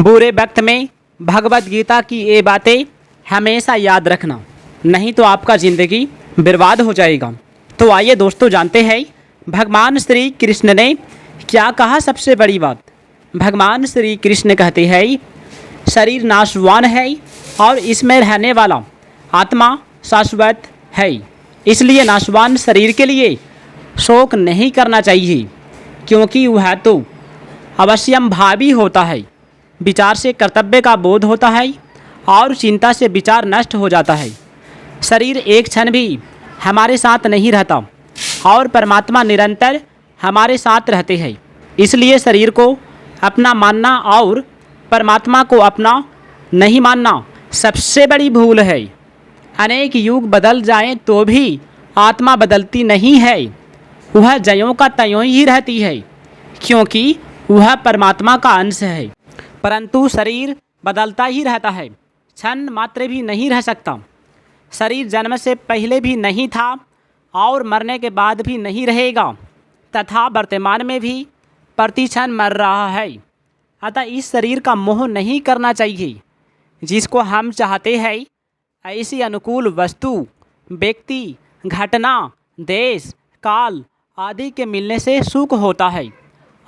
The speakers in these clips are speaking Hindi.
बुरे वक्त में भगवत गीता की ये बातें हमेशा याद रखना, नहीं तो आपका ज़िंदगी बर्बाद हो जाएगा। तो आइए दोस्तों जानते हैं भगवान श्री कृष्ण ने क्या कहा। सबसे बड़ी बात, भगवान श्री कृष्ण कहते हैं शरीर नाशवान है और इसमें रहने वाला आत्मा शाश्वत है, इसलिए नाशवान शरीर के लिए शोक नहीं करना चाहिए, क्योंकि वह तो अवश्यम भावी होता है। विचार से कर्तव्य का बोध होता है और चिंता से विचार नष्ट हो जाता है। शरीर एक क्षण भी हमारे साथ नहीं रहता और परमात्मा निरंतर हमारे साथ रहते हैं। इसलिए शरीर को अपना मानना और परमात्मा को अपना नहीं मानना सबसे बड़ी भूल है। अनेक युग बदल जाएं तो भी आत्मा बदलती नहीं है, वह ज्यों का त्यों ही रहती है, क्योंकि वह परमात्मा का अंश है। परंतु शरीर बदलता ही रहता है, क्षण मात्र भी नहीं रह सकता। शरीर जन्म से पहले भी नहीं था और मरने के बाद भी नहीं रहेगा, तथा वर्तमान में भी प्रति क्षण मर रहा है। अतः इस शरीर का मोह नहीं करना चाहिए। जिसको हम चाहते हैं ऐसी अनुकूल वस्तु, व्यक्ति, घटना, देश, काल आदि के मिलने से सुख होता है,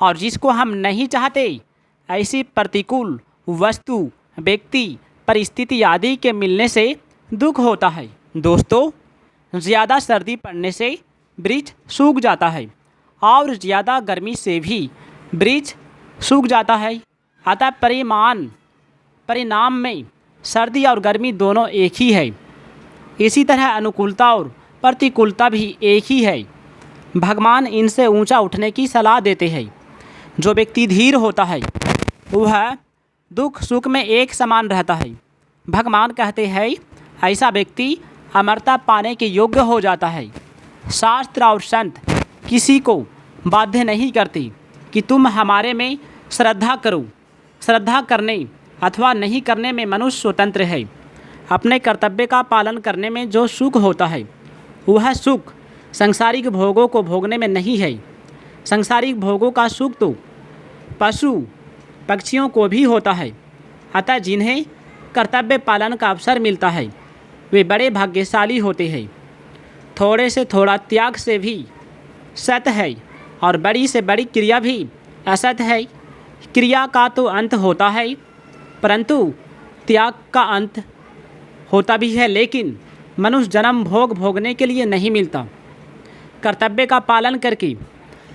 और जिसको हम नहीं चाहते ऐसी प्रतिकूल वस्तु, व्यक्ति, परिस्थिति आदि के मिलने से दुख होता है। दोस्तों, ज़्यादा सर्दी पड़ने से वृक्ष सूख जाता है और ज़्यादा गर्मी से भी वृक्ष सूख जाता है। अतः परिणाम में सर्दी और गर्मी दोनों एक ही है। इसी तरह अनुकूलता और प्रतिकूलता भी एक ही है। भगवान इनसे ऊंचा उठने की सलाह देते हैं। जो व्यक्ति धीर होता है वह दुख सुख में एक समान रहता है। भगवान कहते हैं ऐसा व्यक्ति अमरता पाने के योग्य हो जाता है। शास्त्र और संत किसी को बाध्य नहीं करते कि तुम हमारे में श्रद्धा करो। श्रद्धा करने अथवा नहीं करने में मनुष्य स्वतंत्र है। अपने कर्तव्य का पालन करने में जो सुख होता है वह सुख सांसारिक भोगों को भोगने में नहीं है। सांसारिक भोगों का सुख तो पशु पक्षियों को भी होता है। अतः जिन्हें कर्तव्य पालन का अवसर मिलता है वे बड़े भाग्यशाली होते हैं। थोड़े से थोड़ा त्याग से भी सत है और बड़ी से बड़ी क्रिया भी असत है। क्रिया का तो अंत होता है, परंतु त्याग का अंत होता भी है, लेकिन मनुष्य जन्म भोग भोगने के लिए नहीं मिलता। कर्तव्य का पालन करके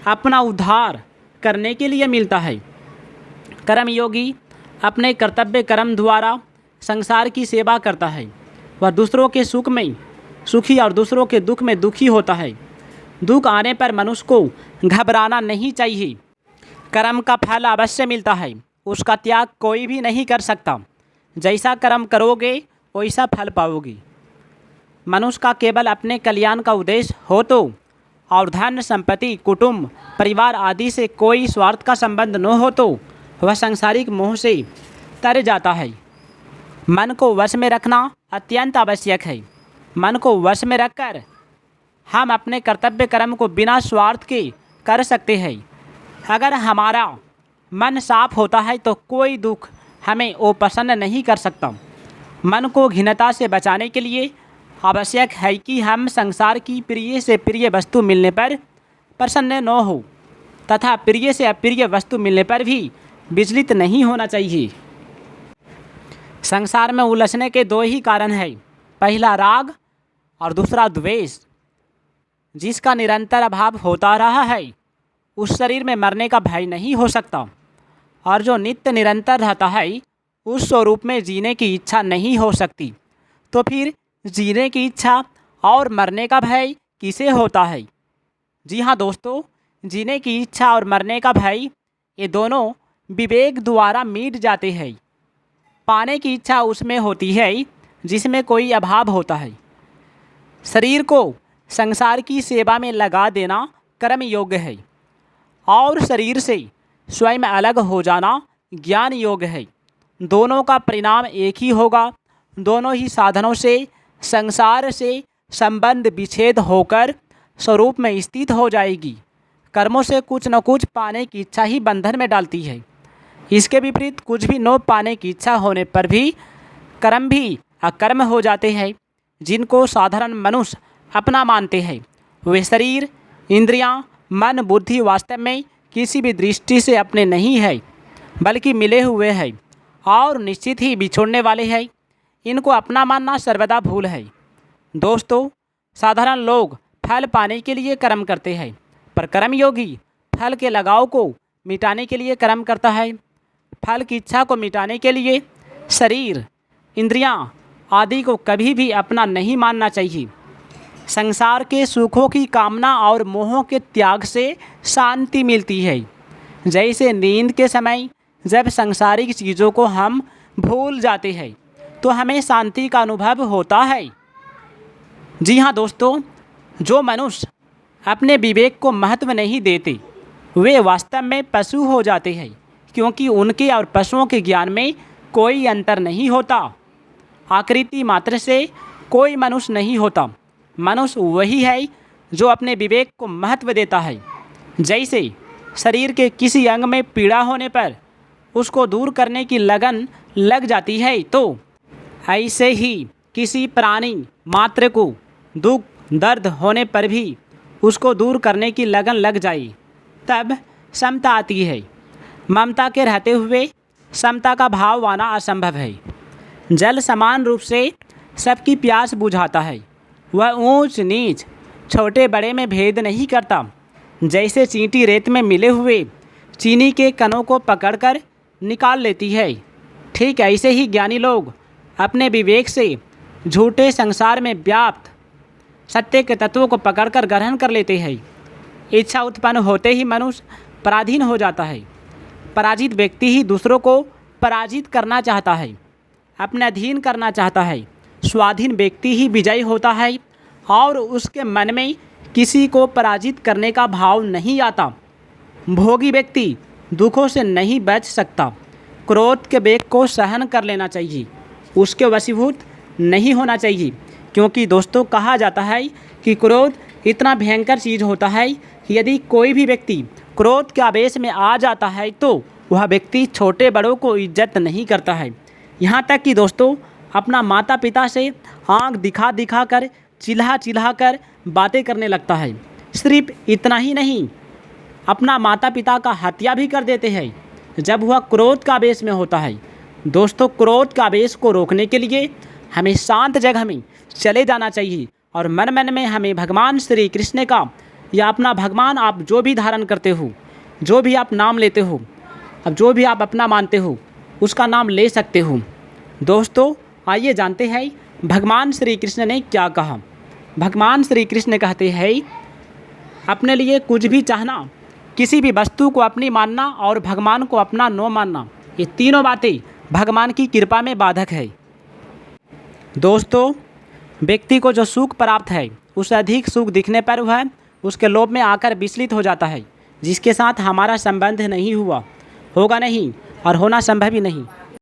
अपना उद्धार करने के लिए मिलता है। कर्मयोगी अपने कर्तव्य कर्म द्वारा संसार की सेवा करता है। वह दूसरों के सुख में सुखी और दूसरों के दुख में दुखी होता है। दुख आने पर मनुष्य को घबराना नहीं चाहिए। कर्म का फल अवश्य मिलता है, उसका त्याग कोई भी नहीं कर सकता। जैसा कर्म करोगे वैसा फल पाओगे। मनुष्य का केवल अपने कल्याण का उद्देश्य हो तो, और धन संपत्ति, कुटुंब, परिवार आदि से कोई स्वार्थ का संबंध न हो तो वह सांसारिक मोह से तर जाता है। मन को वश में रखना अत्यंत आवश्यक है। मन को वश में रखकर हम अपने कर्तव्य कर्म को बिना स्वार्थ के कर सकते हैं। अगर हमारा मन साफ होता है तो कोई दुख हमें अप्रसन्न नहीं कर सकता। मन को घृणता से बचाने के लिए आवश्यक है कि हम संसार की प्रिय से प्रिय वस्तु मिलने पर प्रसन्न न हो, तथा प्रिय से अप्रिय वस्तु मिलने पर भी विचलित नहीं होना चाहिए। संसार में उलझने के दो ही कारण हैं, पहला राग और दूसरा द्वेष। जिसका निरंतर अभाव होता रहा है उस शरीर में मरने का भय नहीं हो सकता, और जो नित्य निरंतर रहता है उस स्वरूप में जीने की इच्छा नहीं हो सकती। तो फिर जीने की इच्छा और मरने का भय किसे होता है? जी हाँ दोस्तों, जीने की इच्छा और मरने का भय ये दोनों विवेक द्वारा मिट जाते हैं। पाने की इच्छा उसमें होती है जिसमें कोई अभाव होता है। शरीर को संसार की सेवा में लगा देना कर्म योग्य है, और शरीर से स्वयं अलग हो जाना ज्ञान योग्य है। दोनों का परिणाम एक ही होगा। दोनों ही साधनों से संसार से संबंध विच्छेद होकर स्वरूप में स्थित हो जाएगी। कर्मों से कुछ न कुछ पाने की इच्छा ही बंधन में डालती है। इसके विपरीत कुछ भी न पाने की इच्छा होने पर भी कर्म भी अकर्म हो जाते हैं। जिनको साधारण मनुष्य अपना मानते हैं वे शरीर, इंद्रियां, मन, बुद्धि वास्तव में किसी भी दृष्टि से अपने नहीं है, बल्कि मिले हुए हैं और निश्चित ही बिछोड़ने वाले हैं। इनको अपना मानना सर्वदा भूल है। दोस्तों, साधारण लोग फल पाने के लिए कर्म करते हैं, पर कर्मयोगी फल के लगाव को मिटाने के लिए कर्म करता है। फल की इच्छा को मिटाने के लिए शरीर, इंद्रियां आदि को कभी भी अपना नहीं मानना चाहिए। संसार के सुखों की कामना और मोहों के त्याग से शांति मिलती है। जैसे नींद के समय जब सांसारिक चीज़ों को हम भूल जाते हैं तो हमें शांति का अनुभव होता है। जी हाँ दोस्तों, जो मनुष्य अपने विवेक को महत्व नहीं देते वे वास्तव में पशु हो जाते हैं, क्योंकि उनके और पशुओं के ज्ञान में कोई अंतर नहीं होता। आकृति मात्र से कोई मनुष्य नहीं होता। मनुष्य वही है जो अपने विवेक को महत्व देता है। जैसे शरीर के किसी अंग में पीड़ा होने पर उसको दूर करने की लगन लग जाती है, तो ऐसे ही किसी प्राणी मात्र को दुख दर्द होने पर भी उसको दूर करने की लगन लग जाए, तब समता आती है। ममता के रहते हुए समता का भाव आना असंभव है। जल समान रूप से सबकी प्यास बुझाता है। वह ऊंच नीच, छोटे बड़े में भेद नहीं करता। जैसे चींटी रेत में मिले हुए चीनी के कणों को पकड़कर निकाल लेती है, ठीक ऐसे ही ज्ञानी लोग अपने विवेक से झूठे संसार में व्याप्त सत्य के तत्वों को पकड़कर ग्रहण कर लेते हैं। इच्छा उत्पन्न होते ही मनुष्य पराधीन हो जाता है। पराजित व्यक्ति ही दूसरों को पराजित करना चाहता है, अपने अधीन करना चाहता है। स्वाधीन व्यक्ति ही विजयी होता है और उसके मन में किसी को पराजित करने का भाव नहीं आता। भोगी व्यक्ति दुखों से नहीं बच सकता। क्रोध के वेग को सहन कर लेना चाहिए, उसके वशीभूत नहीं होना चाहिए, क्योंकि दोस्तों कहा जाता है कि क्रोध इतना भयंकर चीज़ होता है कि यदि कोई भी व्यक्ति क्रोध के आवेश में आ जाता है तो वह व्यक्ति छोटे बड़ों को इज्जत नहीं करता है। यहाँ तक कि दोस्तों अपना माता पिता से आँख दिखा दिखा कर, चिल्ला चिल्ला कर बातें करने लगता है। सिर्फ इतना ही नहीं, अपना माता पिता का हत्या भी कर देते हैं जब वह क्रोध का आवेश में होता है। दोस्तों, क्रोध का आवेश को रोकने के लिए हमें शांत जगह में चले जाना चाहिए और मन मन में हमें भगवान श्री कृष्ण का या अपना भगवान आप जो भी धारण करते हो, जो भी आप नाम लेते हो, अब जो भी आप अपना मानते हो उसका नाम ले सकते हो। दोस्तों, आइए जानते हैं भगवान श्री कृष्ण ने क्या कहा। भगवान श्री कृष्ण कहते हैं, अपने लिए कुछ भी चाहना, किसी भी वस्तु को अपनी मानना और भगवान को अपना न मानना, ये तीनों बातें भगवान की कृपा में बाधक है। दोस्तों, व्यक्ति को जो सुख प्राप्त है उससे अधिक सुख दिखने पर वह उसके लोभ में आकर विचलित हो जाता है, जिसके साथ हमारा संबंध नहीं हुआ, होगा नहीं और होना संभव ही नहीं।